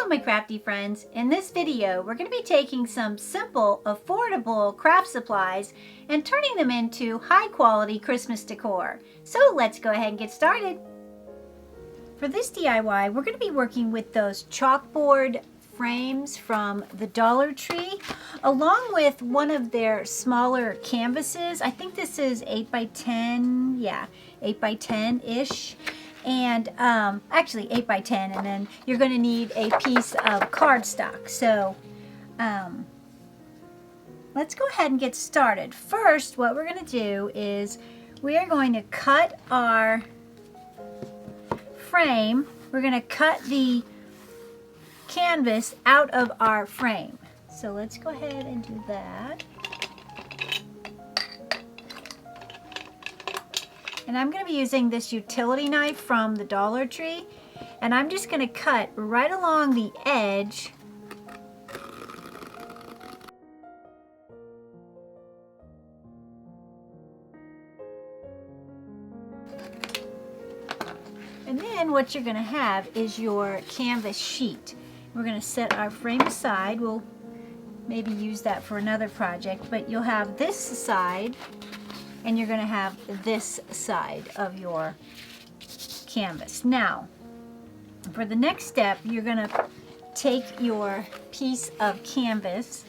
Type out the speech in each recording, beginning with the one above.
Hello my crafty friends. In this video we're going to be taking some simple, affordable craft supplies and turning them into high quality Christmas decor. So let's go ahead and get started. For this DIY we're going to be working with those chalkboard frames from the Dollar Tree along with one of their smaller canvases. I think this is 8 by 10, yeah, 8 by 10-ish. And actually 8 by 10, and then you're going to need a piece of cardstock. So let's go ahead and get started. First, what we're going to do is we are going to cut our frame. We're going to cut the canvas out of our frame. So let's go ahead and do that. And I'm going to be using this utility knife from the Dollar Tree, and I'm just going to cut right along the edge . And then what you're going to have is your canvas sheet. We're going to set our frame aside. We'll maybe use that for another project, but you'll have this side and you're going to have this side of your canvas. Now, for the next step, you're going to take your piece of canvas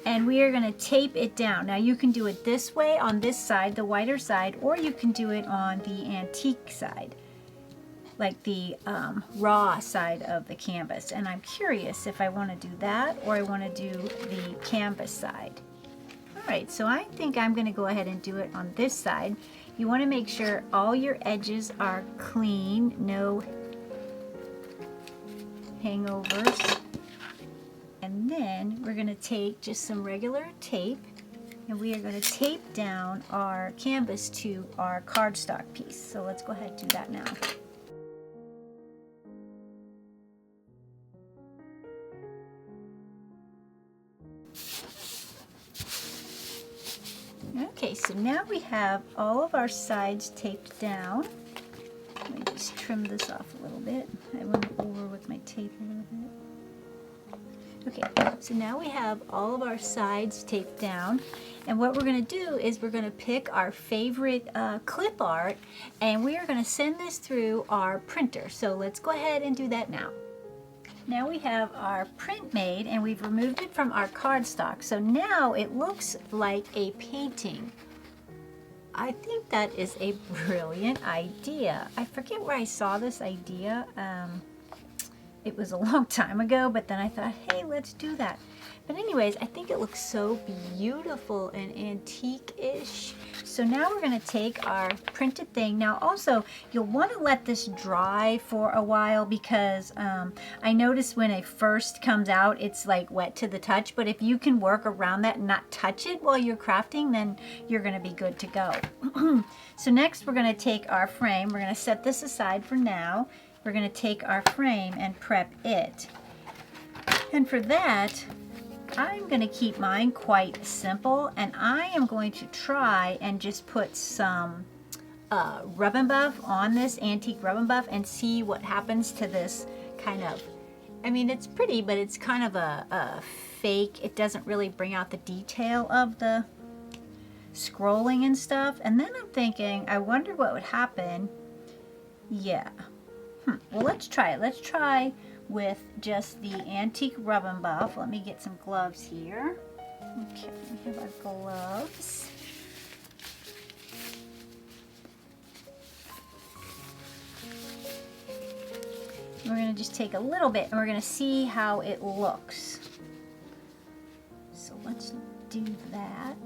and we are going to tape it down. Now, you can do it this way on this side, the whiter side, or you can do it on the antique side, like the raw side of the canvas. And I'm curious if I want to do that or I want to do the canvas side. Alright, so I think I'm going to go ahead and do it on this side. You want to make sure all your edges are clean, no hangovers. And then we're going to take just some regular tape and we are going to tape down our canvas to our cardstock piece. So let's go ahead and do that now. Okay, so now we have all of our sides taped down. Let me just trim this off a little bit. I went over with my tape a little bit. Okay, so now we have all of our sides taped down. And what we're going to do is we're going to pick our favorite clip art and we are going to send this through our printer. So let's go ahead and do that now. Now we have our print made and we've removed it from our cardstock. So now it looks like a painting. I think that is a brilliant idea. I forget where I saw this idea. It was a long time ago, but then I thought, hey, let's do that. But anyways, I think it looks so beautiful and antique-ish. So now we're going to take our printed thing. Now also, you'll want to let this dry for a while because I noticed when it first comes out, it's like wet to the touch. But if you can work around that and not touch it while you're crafting, then you're going to be good to go. So next, we're going to take our frame. We're going to set this aside for now. We're going to take our frame and prep it. And for that, I'm going to keep mine quite simple, and I am going to try and just put some rub and buff on this antique rub and buff and see what happens to this kind of, I mean, it's pretty, but it's kind of a fake. It doesn't really bring out the detail of the scrolling and stuff. And then I'm thinking, I wonder what would happen. Yeah. Well, let's try it. Let's try with just the antique rub and buff. Let me get some gloves here. Okay, we have our gloves. We're going to just take a little bit and we're going to see how it looks. So let's do that.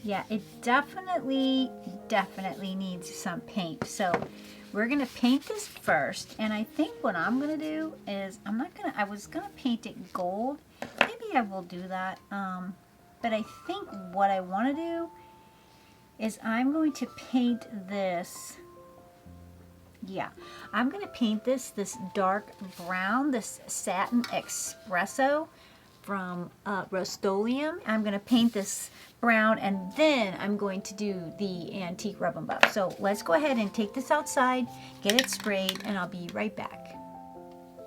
Yeah, it definitely needs some paint. So we're gonna paint this first, and I think what I'm gonna do is I was gonna paint it gold. Maybe I will do that. But I think what I want to do is I'm going to paint this Yeah, I'm going to paint this dark brown, this satin espresso from Rust-Oleum. I'm going to paint this brown, and then I'm going to do the antique rub and buff. So let's go ahead and take this outside, get it sprayed, and I'll be right back.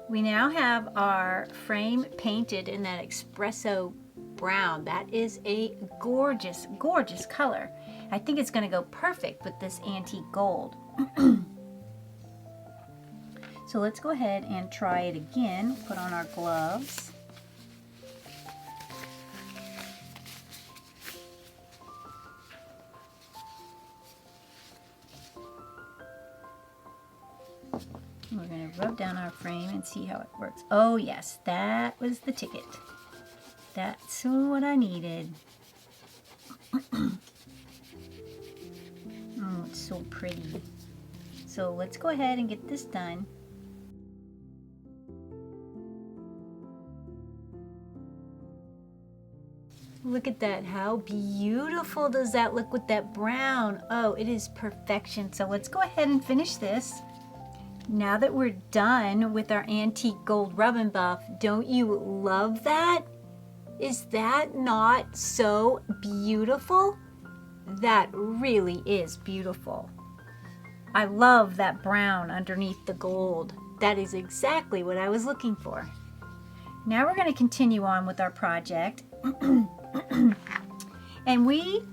We now have our frame painted in that espresso brown. That is a gorgeous, gorgeous color. I think it's going to go perfect with this antique gold. So let's go ahead and try it again. Put on our gloves. We're going to rub down our frame and see how it works. Oh yes, that was the ticket. That's what I needed. Oh, it's so pretty. So let's go ahead and get this done. Look at that. How beautiful does that look with that brown? Oh, it is perfection. So let's go ahead and finish this. Now that we're done with our antique gold rub and buff, don't you love that? Is that not so beautiful? That really is beautiful. I love that brown underneath the gold. That is exactly what I was looking for. Now we're going to continue on with our project. And we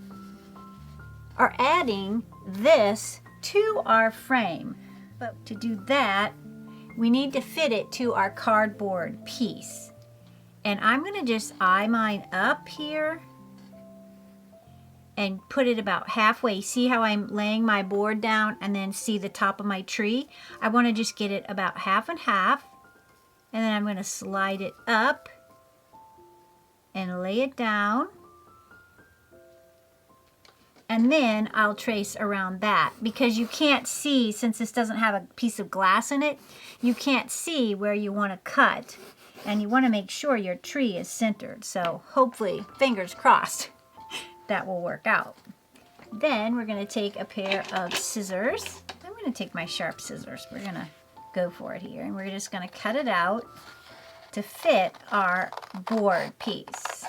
are adding this to our frame. But to do that, we need to fit it to our cardboard piece. And I'm going to just eye mine up here and put it about halfway. See how I'm laying my board down and then see the top of my tree? I want to just get it about half and half. And then I'm going to slide it up and lay it down. And then I'll trace around that, because you can't see, since this doesn't have a piece of glass in it, you can't see where you want to cut. And you want to make sure your tree is centered. So hopefully, fingers crossed, that will work out. Then we're going to take a pair of scissors. I'm going to take my sharp scissors. We're going to go for it here. And we're just going to cut it out to fit our board piece.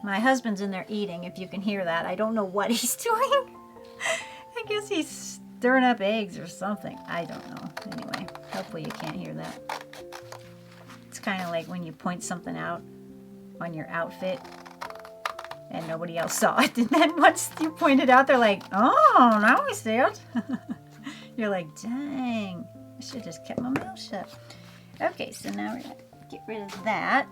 My husband's in there eating, if you can hear that. I don't know what he's doing. I guess he's stirring up eggs or something. I don't know. Anyway, hopefully you can't hear that. It's kind of like when you point something out on your outfit and nobody else saw it. And then once you point it out, they're like, oh, now I see it. You're like, dang, I should have just kept my mouth shut. Okay, so now we're going to get rid of that.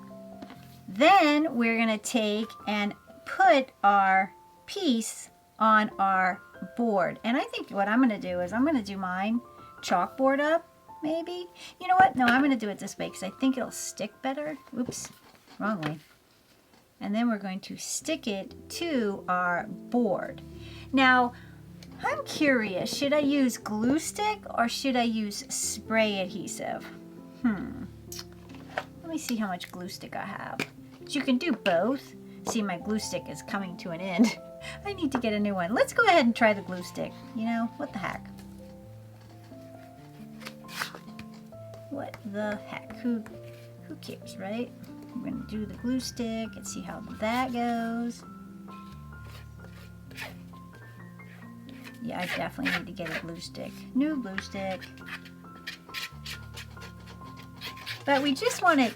Then we're going to take and put our piece on our board. And I think what I'm going to do is I'm going to do mine chalkboard up, maybe. You know what? No, I'm going to do it this way because I think it'll stick better. Oops, wrong way. And then we're going to stick it to our board. Now, I'm curious, should I use glue stick or should I use spray adhesive? Let me see how much glue stick I have. So you can do both. See, my glue stick is coming to an end. I need to get a new one. Let's go ahead and try the glue stick. You know, what the heck? What the heck? Who cares, right? We're going to do the glue stick and see how that goes. Yeah, I definitely need to get a glue stick. New glue stick. But we just want it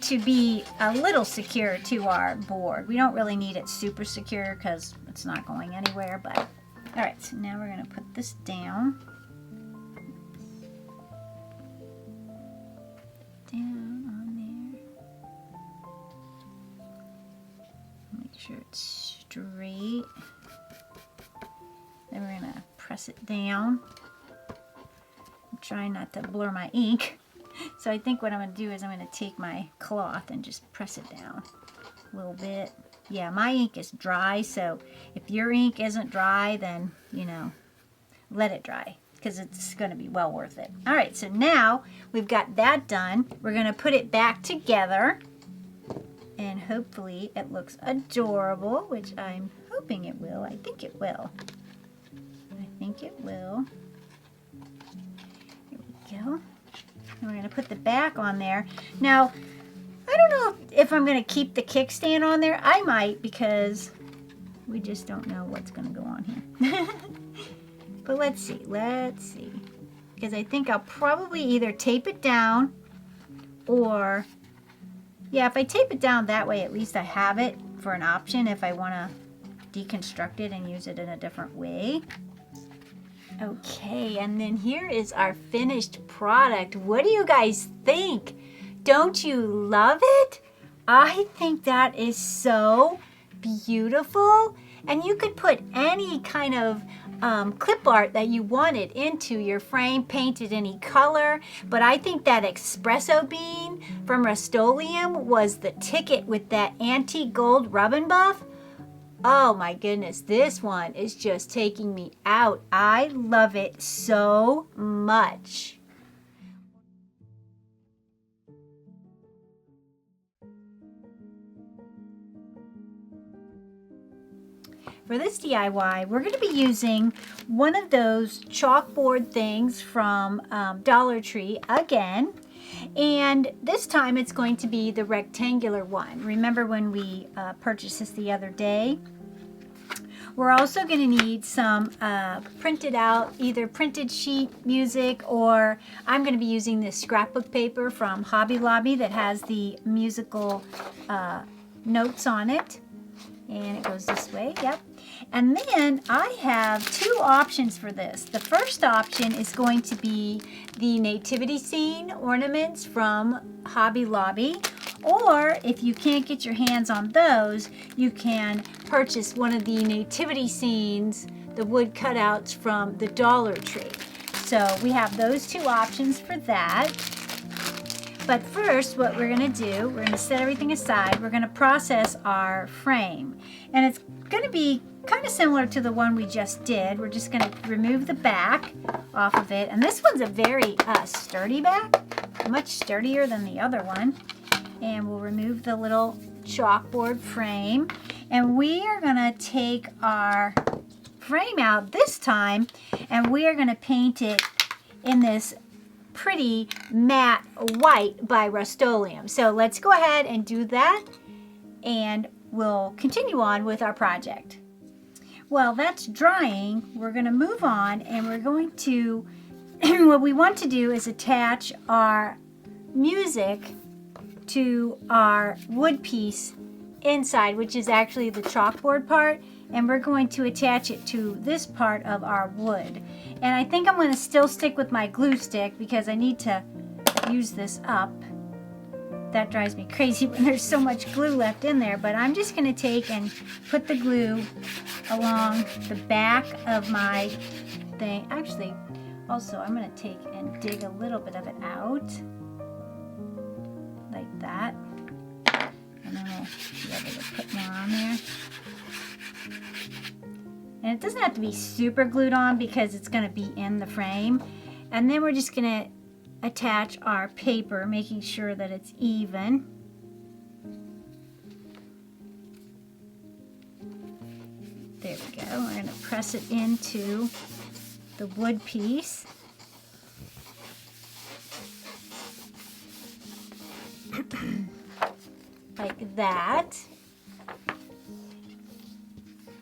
to be a little secure to our board. We don't really need it super secure because it's not going anywhere. But all right, so now we're going to put this down. Down on there. Make sure it's straight. Then we're going to press it down. I'm trying not to blur my ink. So I think what I'm going to do is I'm going to take my cloth and just press it down a little bit. Yeah, my ink is dry, so if your ink isn't dry, then, you know, let it dry because it's going to be well worth it. All right, so now we've got that done. We're going to put it back together, and hopefully it looks adorable, which I'm hoping it will. I think it will. I think it will. go. And we're going to put the back on there. Now, I don't know if I'm going to keep the kickstand on there. I might, because we just don't know what's going to go on here. But let's see. Let's see. Because I think I'll probably either tape it down or, yeah, if I tape it down that way, at least I have it for an option if I want to deconstruct it and use it in a different way. Okay, and then here is our finished product. What do you guys think? Don't you love it? I think that is so beautiful. And you could put any kind of clip art that you wanted into your frame, paint it any color. But I think that espresso bean from Rust-Oleum was the ticket with that antique gold rub and buff. Oh my goodness, this one is just taking me out. I love it so much. For this DIY, we're going to be using one of those chalkboard things from Dollar Tree again. And this time it's going to be the rectangular one. Remember when we purchased this the other day? We're also going to need some printed out, either printed sheet music, or I'm going to be using this scrapbook paper from Hobby Lobby that has the musical notes on it. And it goes this way, yep. And then I have two options for this. The first option is going to be the nativity scene ornaments from Hobby Lobby. Or if you can't get your hands on those, you can purchase one of the nativity scenes, the wood cutouts from the Dollar Tree. So we have those two options for that. But first, what we're going to do, we're going to set everything aside. We're going to process our frame. And it's going to be kind of similar to the one we just did. We're just going to remove the back off of it. And this one's a very sturdy back, much sturdier than the other one. And we'll remove the little chalkboard frame. And we are going to take our frame out this time, and we are going to paint it in this pretty matte white by Rust-Oleum. So let's go ahead and do that, and we'll continue on with our project. While that's drying, we're going to move on, and we're going to, what we want to do is attach our music to our wood piece inside, which is actually the chalkboard part, and we're going to attach it to this part of our wood. And I think I'm going to still stick with my glue stick because I need to use this up. That drives me crazy when there's so much glue left in there, but I'm just going to take and put the glue along the back of my thing. Actually, also I'm going to take and dig a little bit of it out like that, and then we'll be able to put more on there. And it doesn't have to be super glued on because it's going to be in the frame. And then we're just going to attach our paper, making sure that it's even. There we go. We're going to press it into the wood piece. Like that.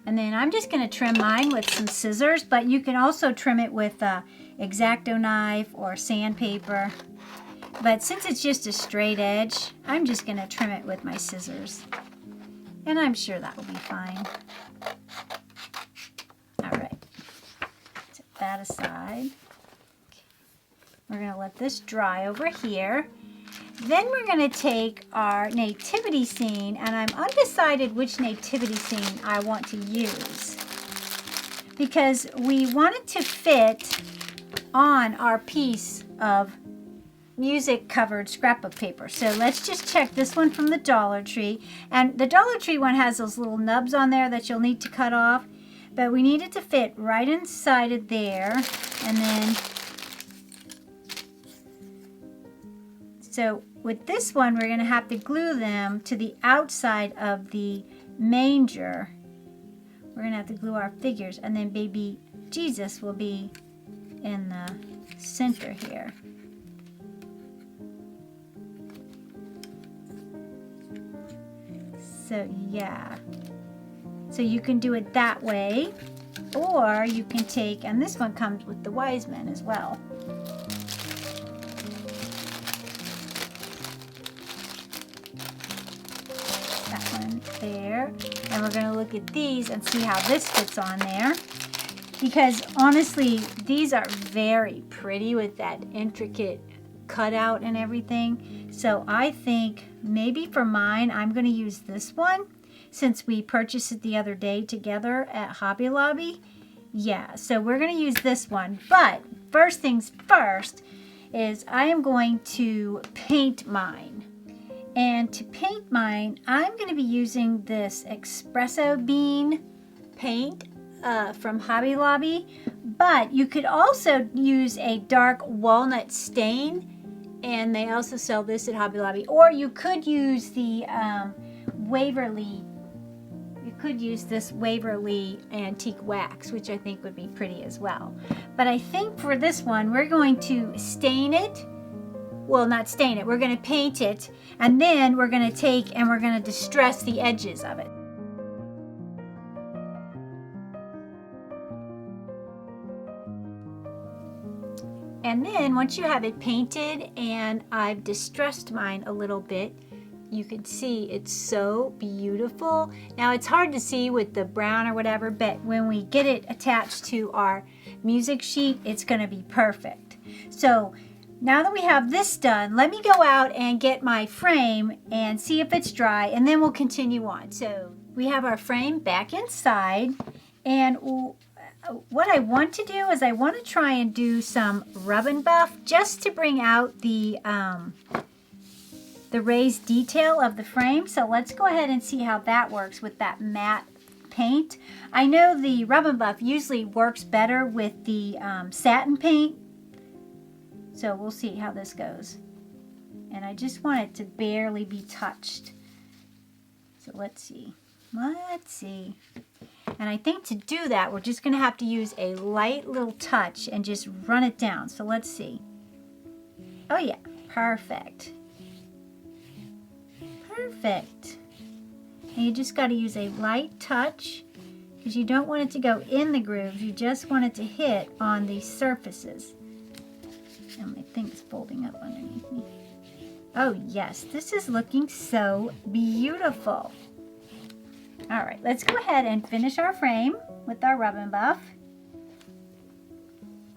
And then I'm just going to trim mine with some scissors, but you can also trim it with a X-Acto knife or sandpaper. But since it's just a straight edge, I'm just going to trim it with my scissors. And I'm sure that will be fine. All right. Set that aside. We're going to let this dry over here. Then we're going to take our nativity scene, and I'm undecided which nativity scene I want to use because we want it to fit on our piece of music covered scrapbook paper. So let's just check this one from the Dollar Tree. And the Dollar Tree one has those little nubs on there that you'll need to cut off, but we need it to fit right inside of there. And then so with this one, we're going to have to glue them to the outside of the manger. We're going to have to glue our figures, and then baby Jesus will be in the center here. So yeah. So you can do it that way, or you can take, and this one comes with the wise men as well. That one there. And we're gonna look at these and see how this fits on there. Because honestly, these are very pretty with that intricate cutout and everything. So I think maybe for mine, I'm gonna use this one since we purchased it the other day together at Hobby Lobby. Yeah, so we're gonna use this one. But first things first is I am going to paint mine. And to paint mine, I'm gonna be using this espresso bean paint from Hobby Lobby. But you could also use a dark walnut stain, and they also sell this at Hobby Lobby. Or you could use the Waverly. You could use this Waverly antique wax, which I think would be pretty as well. But I think for this one, we're going to stain it. Well, not stain it. We're going to paint it, and then we're going to take and we're going to distress the edges of it. And then once you have it painted and I've distressed mine a little bit, you can see it's so beautiful. Now it's hard to see with the brown or whatever, but when we get it attached to our music sheet, it's going to be perfect. So now that we have this done, let me go out and get my frame and see if it's dry, and then we'll continue on. So we have our frame back inside, and what I want to do is I want to try and do some rub and buff just to bring out the raised detail of the frame. So let's go ahead and see how that works with that matte paint. I know the rub and buff usually works better with the satin paint. So we'll see how this goes. And I just want it to barely be touched. So let's see. Let's see. And I think to do that, we're just going to have to use a light little touch and just run it down. So let's see. Oh yeah, perfect. Perfect. And you just got to use a light touch because you don't want it to go in the grooves. You just want it to hit on these surfaces. And my thing is folding up underneath me. Oh yes, this is looking so beautiful. All right, let's go ahead and finish our frame with our rub and buff.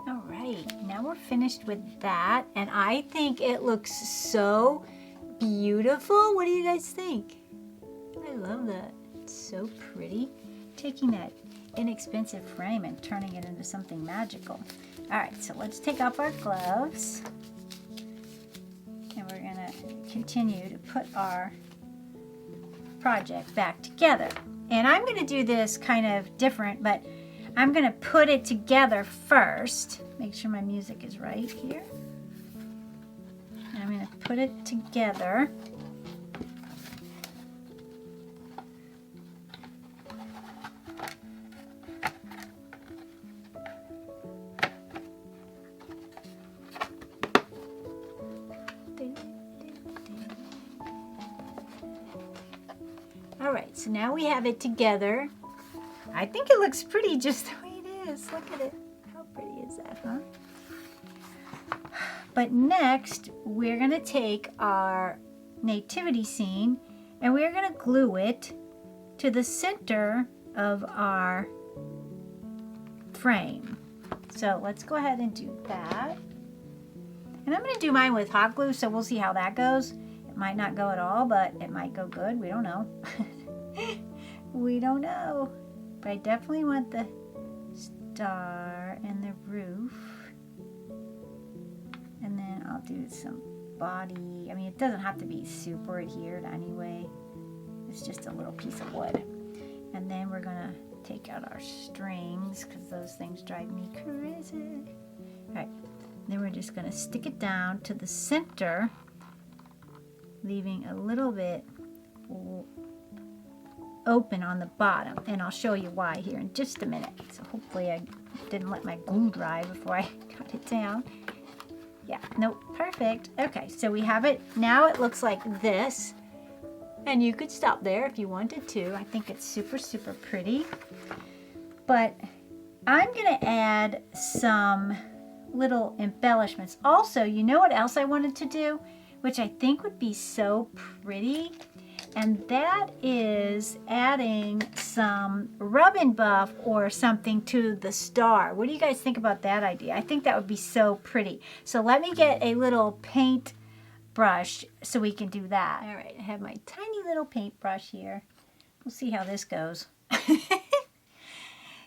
All right, now we're finished with that, and I think it looks so beautiful. What do you guys think? I love that. It's so pretty. Taking that inexpensive frame and turning it into something magical. All right, so let's take off our gloves, and we're gonna continue to put our project back together. And I'm going to do this kind of different, but I'm going to put it together first. Make sure my music is right here. And I'm going to put it together. Alright, so now we have it together. I think it looks pretty just the way it is. Look at it. How pretty is that, huh? But next, we're going to take our nativity scene and we're going to glue it to the center of our frame. So let's go ahead and do that. And I'm going to do mine with hot glue, so we'll see how that goes. It might not go at all, but it might go good. We don't know. We don't know. But I definitely want the star and the roof. And then I'll do some body. I mean, it doesn't have to be super adhered anyway. It's just a little piece of wood. And then we're going to take out our strings because those things drive me crazy. All right. Then we're just going to stick it down to the center, leaving a little bit open on the bottom, and I'll show you why here in just a minute. So hopefully I didn't let my glue dry before I got it down. Yeah, nope, perfect. Okay, so we have it. Now it looks like this. And you could stop there if you wanted to. I think it's super, super pretty. But I'm gonna add some little embellishments. Also, you know what else I wanted to do, which I think would be so pretty? And that is adding some rub and buff or something to the star. What do you guys think about that idea? I think that would be so pretty. So let me get a little paint brush so we can do that. All right, I have my tiny little paintbrush here. We'll see how this goes.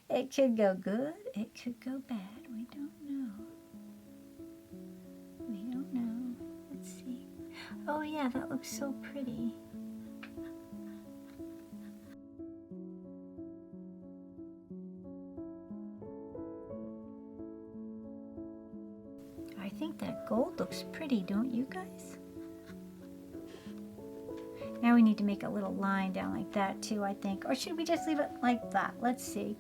It could go good, it could go bad. We don't know. We don't know. Let's see. Oh yeah, that looks so pretty. I think that gold looks pretty, don't you guys? Now we need to make a little line down like that too, I think. Or should we just leave it like that? Let's see.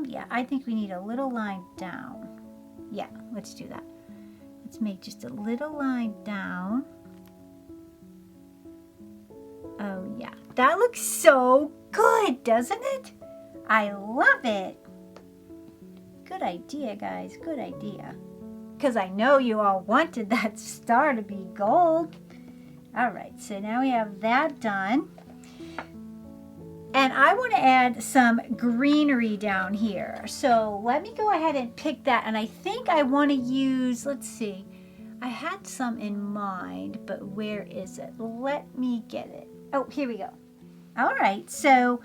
Yeah, I think we need a little line down. Yeah, let's do that. Let's make just a little line down. Oh yeah, that looks so good, doesn't it? I love it. Good idea, guys, good idea. Because I know you all wanted that star to be gold. All right, so now we have that done. And I want to add some greenery down here. So let me go ahead and pick that. And I think I want to use, let's see, I had some in mind, but where is it? Let me get it. Oh, here we go. All right, so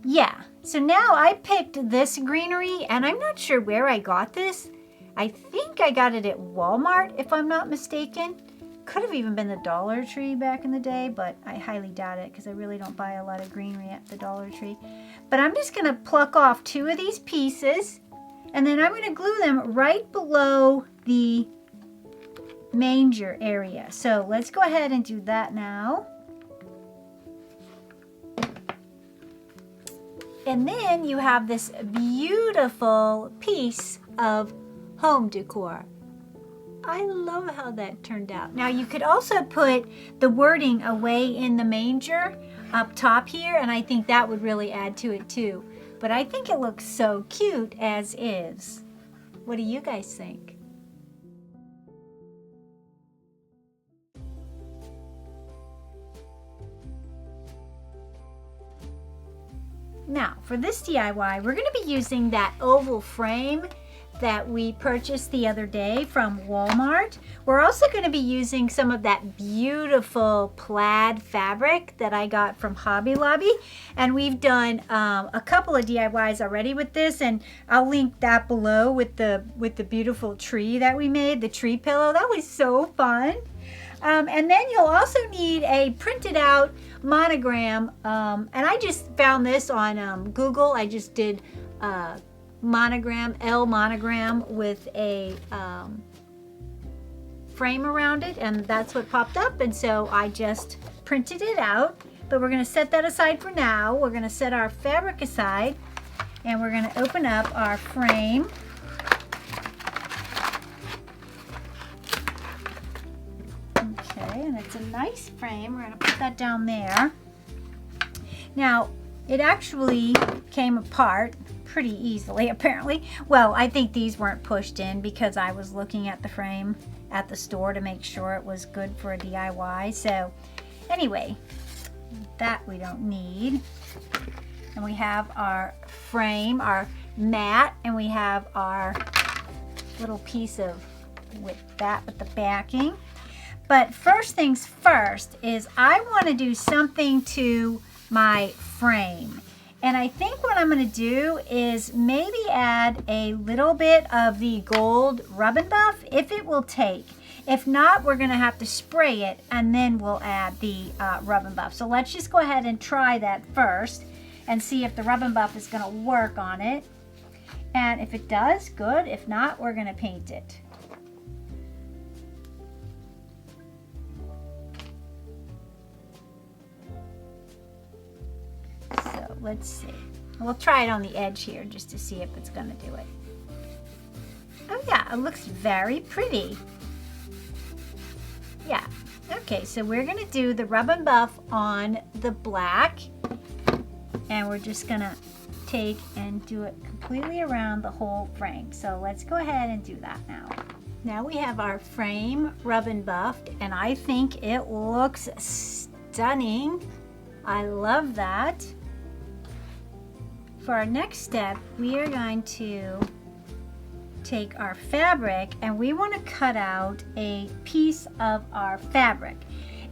yeah. So now I picked this greenery, and I'm not sure where I got this. I think I got it at Walmart, if I'm not mistaken. Could have even been the Dollar Tree back in the day, but I highly doubt it because I really don't buy a lot of greenery at the Dollar Tree. But I'm just going to pluck off 2 of these pieces, and then I'm going to glue them right below the manger area. So let's go ahead and do that now. And then you have this beautiful piece of home decor. I love how that turned out. Now you could also put the wording away in the manger up top here, and I think that would really add to it too. But I think it looks so cute as is. What do you guys think? Now for this DIY, we're going to be using that oval frame that we purchased the other day from Walmart. We're also going to be using some of that beautiful plaid fabric that I got from Hobby Lobby, and we've done a couple of DIYs already with this, and I'll link that below with the beautiful tree that we made, the tree pillow. That was so fun. And then you'll also need a printed out monogram, and I just found this on Google. I just did monogram, L monogram with a frame around it, and that's what popped up, and so I just printed it out. But we're going to set that aside for now. We're going to set our fabric aside, and we're going to open up our frame. Okay, and it's a nice frame. We're going to put that down there. Now it actually came apart pretty easily, apparently. Well, I think these weren't pushed in because I was looking at the frame at the store to make sure it was good for a DIY. So anyway, that we don't need. And we have our frame, our mat, and we have our little piece of with the backing. But first things first is I want to do something to my frame. And I think what I'm going to do is maybe add a little bit of the gold rub and buff if it will take. If not, we're going to have to spray it and then we'll add the rub and buff. So let's just go ahead and try that first and see if the rub and buff is going to work on it. And if it does, good. If not, we're going to paint it. So let's see. We'll try it on the edge here just to see if it's going to do it. Oh yeah, it looks very pretty. Yeah, Okay, so we're gonna do the rub and buff on the black, and we're just gonna take and do it completely around the whole frame. So let's go ahead and do that now. Now we have our frame rub and buffed, and I think it looks stunning. I love that. For our next step, we are going to take our fabric and we want to cut out a piece of our fabric.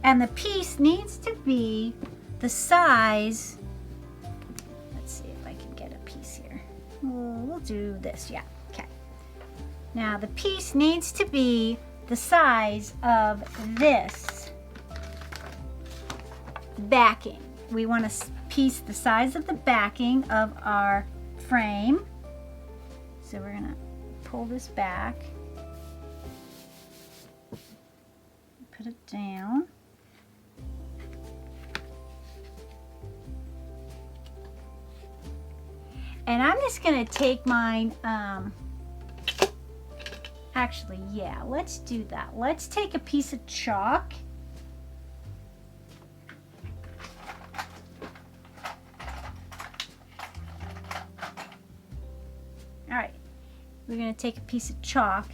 And the piece needs to be the size, let's see if I can get a piece here. We'll do this, yeah, okay. Now the piece needs to be the size of this backing. We want to piece the size of the backing of our frame. So we're gonna pull this back, put it down. And I'm just gonna take mine, actually, yeah, let's do that. Let's take a piece of chalk. All right, we're gonna take a piece of chalk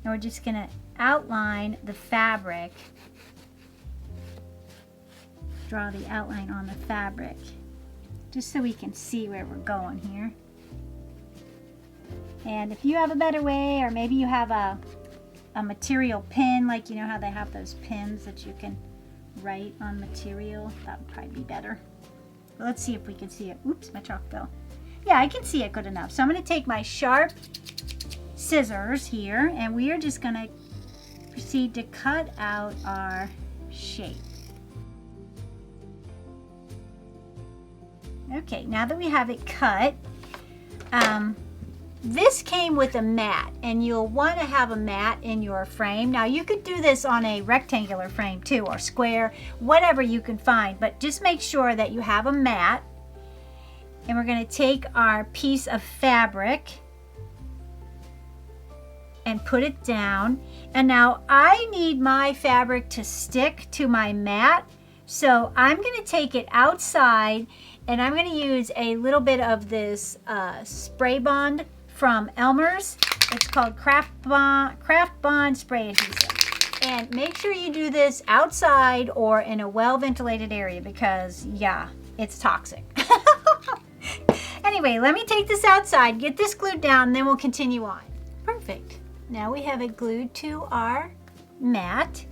and we're just gonna outline the fabric. Draw the outline on the fabric, just so we can see where we're going here. And if you have a better way, or maybe you have a material pin, like you know how they have those pins that you can write on material, that would probably be better. But let's see if we can see it. Oops, my chalk fell. Yeah, I can see it good enough. So I'm going to take my sharp scissors here, and we are just going to proceed to cut out our shape. Okay, now that we have it cut, this came with a mat, and you'll want to have a mat in your frame. Now you could do this on a rectangular frame too, or square, whatever you can find, but just make sure that you have a mat. And we're going to take our piece of fabric and put it down. And now I need my fabric to stick to my mat. So I'm going to take it outside, and I'm going to use a little bit of this spray bond from Elmer's. It's called Craft Bond Spray Adhesive. And make sure you do this outside or in a well-ventilated area, because yeah, it's toxic. Anyway, let me take this outside, get this glued down, and then we'll continue on. Perfect. Now we have it glued to our mat,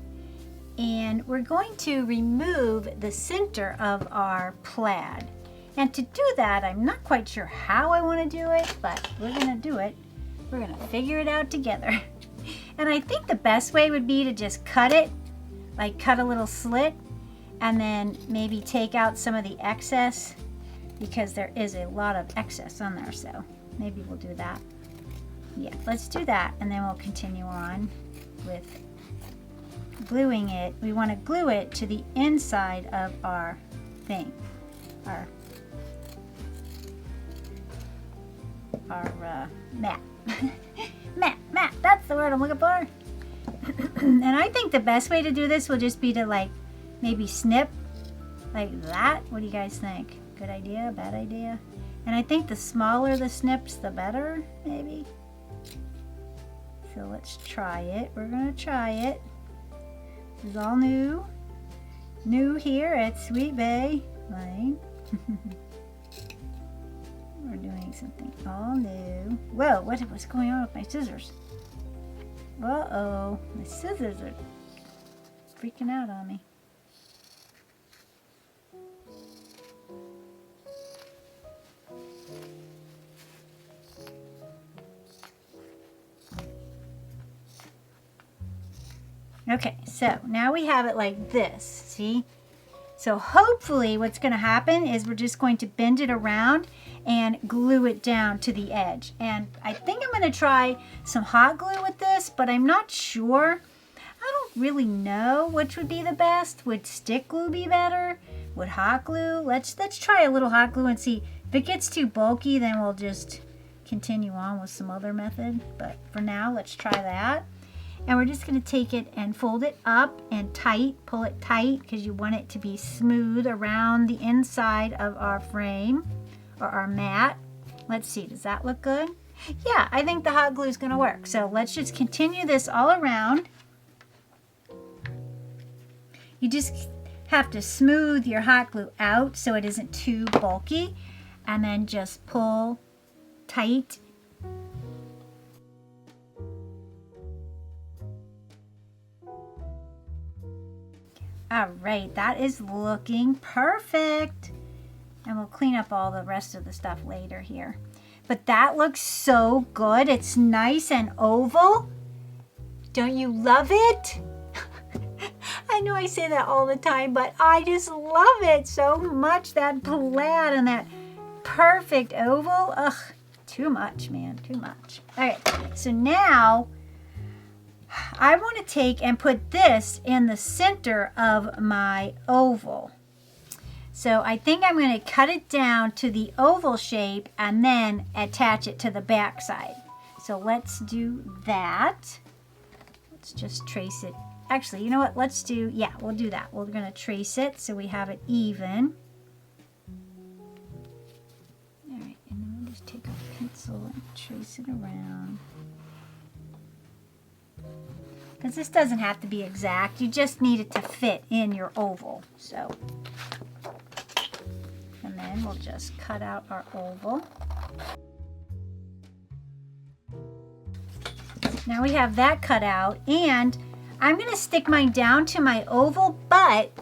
and we're going to remove the center of our plaid. And to do that, I'm not quite sure how I want to do it, but we're going to do it. We're going to figure it out together. And I think the best way would be to just cut it, like cut a little slit, and then maybe take out some of the excess, because there is a lot of excess on there, so maybe we'll do that. Yeah, let's do that, and then we'll continue on with gluing it. We want to glue it to the inside of our thing, our mat. mat, that's the word I'm looking for. And I think the best way to do this will just be to like maybe snip like that. What do you guys think? Good idea, bad idea? And I think the smaller the snips, the better, maybe. So let's try it. We're gonna try it. This is all new. New here at Sweet Bay Lane. We're doing something all new. Whoa, what's going on with my scissors? Uh-oh, my scissors are freaking out on me. Okay, so now we have it like this, see? So hopefully what's going to happen is we're just going to bend it around and glue it down to the edge. And I think I'm going to try some hot glue with this, but I'm not sure. I don't really know which would be the best. Would stick glue be better? Would hot glue? Let's try a little hot glue and see. If it gets too bulky, then we'll just continue on with some other method. But for now, let's try that. And we're just going to take it and fold it up and tight, pull it tight because you want it to be smooth around the inside of our frame or our mat. Let's see, does that look good? Yeah, I think the hot glue is going to work. So let's just continue this all around. You just have to smooth your hot glue out so it isn't too bulky, and then just pull tight. All right, that is looking perfect. And we'll clean up all the rest of the stuff later here. But that looks so good. It's nice and oval. Don't you love it? I know I say that all the time, but I just love it so much. That plaid and that perfect oval. Ugh, too much, man, too much. All right, so now I want to take and put this in the center of my oval. So I think I'm going to cut it down to the oval shape and then attach it to the back side. So let's do that. Let's just trace it. Actually, you know what? Let's do, yeah, we'll do that. We're going to trace it so we have it even. All right, and then we'll just take a pencil and trace it around. Because this doesn't have to be exact. You just need it to fit in your oval. So, and then we'll just cut out our oval. Now we have that cut out, and I'm going to stick mine down to my oval, but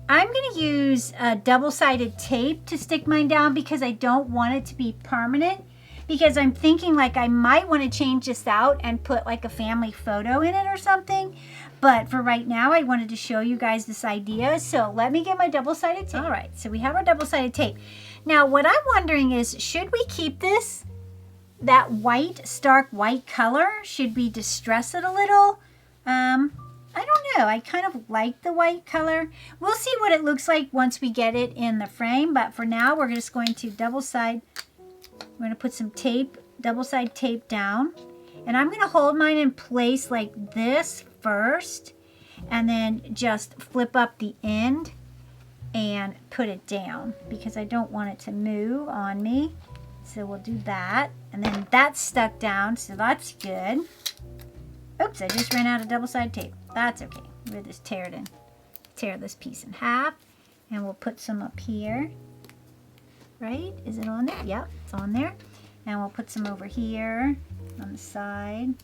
I'm going to use a double-sided tape to stick mine down because I don't want it to be permanent. Because I'm thinking like I might want to change this out and put like a family photo in it or something. But for right now, I wanted to show you guys this idea. So let me get my double-sided tape. All right, so we have our double-sided tape. Now what I'm wondering is, should we keep this, that white, stark white color? Should we distress it a little? I don't know. I kind of like the white color. We'll see what it looks like once we get it in the frame. But for now, we're just going to double-side. We're going to put some tape, double-side tape down. And I'm going to hold mine in place like this first. And then just flip up the end and put it down. Because I don't want it to move on me. So we'll do that. And then that's stuck down, so that's good. Oops, I just ran out of double-sided tape. That's okay. We'll just tear it in. Tear this piece in half. And we'll put some up here. Right? Is it on there? Yep, it's on there. And we'll put some over here on the side.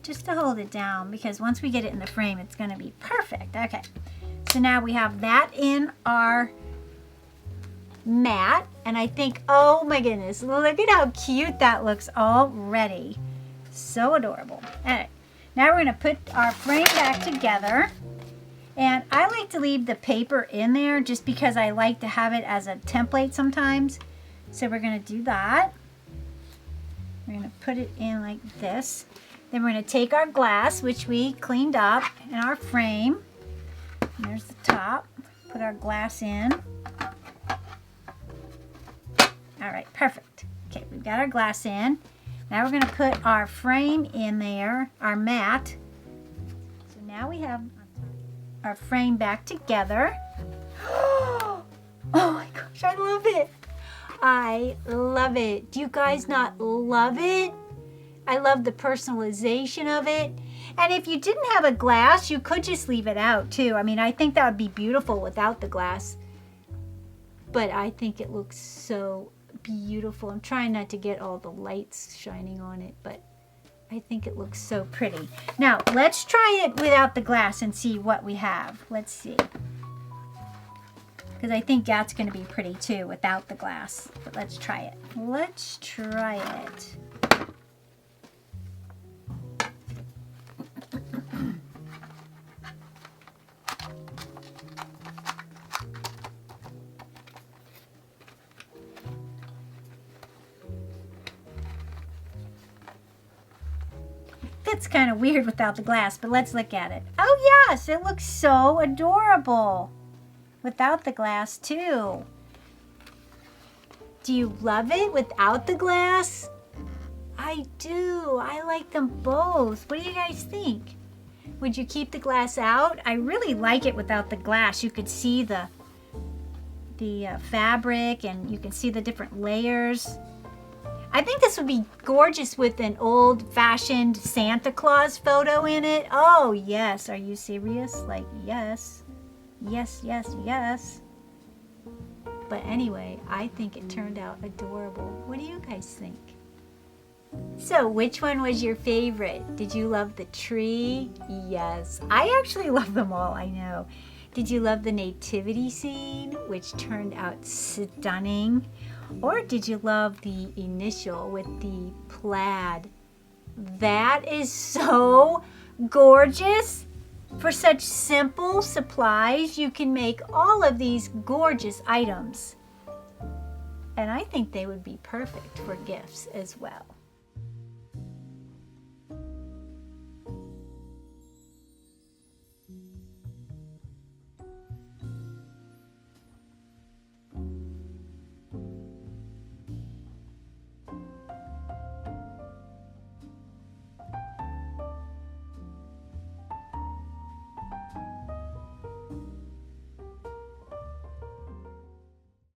Just to hold it down, because once we get it in the frame, it's going to be perfect. Okay. So now we have that in our mat. And I think, oh my goodness, look at how cute that looks already. So adorable. All right, now we're going to put our frame back together. And I like to leave the paper in there just because I like to have it as a template sometimes. So we're going to do that. We're going to put it in like this. Then we're going to take our glass, which we cleaned up, in our frame. And there's the top. Put our glass in. All right, perfect. Okay, we've got our glass in. Now we're going to put our frame in there, our mat. So now we have our frame back together. Oh my gosh, I love it. I love it. Do you guys not love it? I love the personalization of it. And if you didn't have a glass, you could just leave it out too. I mean, I think that would be beautiful without the glass. But I think it looks so beautiful. I'm trying not to get all the lights shining on it, but I think it looks so pretty. Now, let's try it without the glass and see what we have. Let's see. Because I think that's going to be pretty too without the glass. But let's try it. Let's try it. It's kind of weird without the glass, but let's look at it. Oh yes, it looks so adorable without the glass too. Do you love it without the glass? I do. I like them both. What do you guys think? Would you keep the glass out? I really like it without the glass. You could see the fabric, and you can see the different layers. I think this would be gorgeous with an old-fashioned Santa Claus photo in it. Oh, yes. Are you serious? Like, yes. Yes, yes, yes. But anyway, I think it turned out adorable. What do you guys think? So, which one was your favorite? Did you love the tree? Yes. I actually love them all, I know. Did you love the nativity scene, which turned out stunning? Or did you love the initial with the plaid? That is so gorgeous. For such simple supplies, you can make all of these gorgeous items. And I think they would be perfect for gifts as well.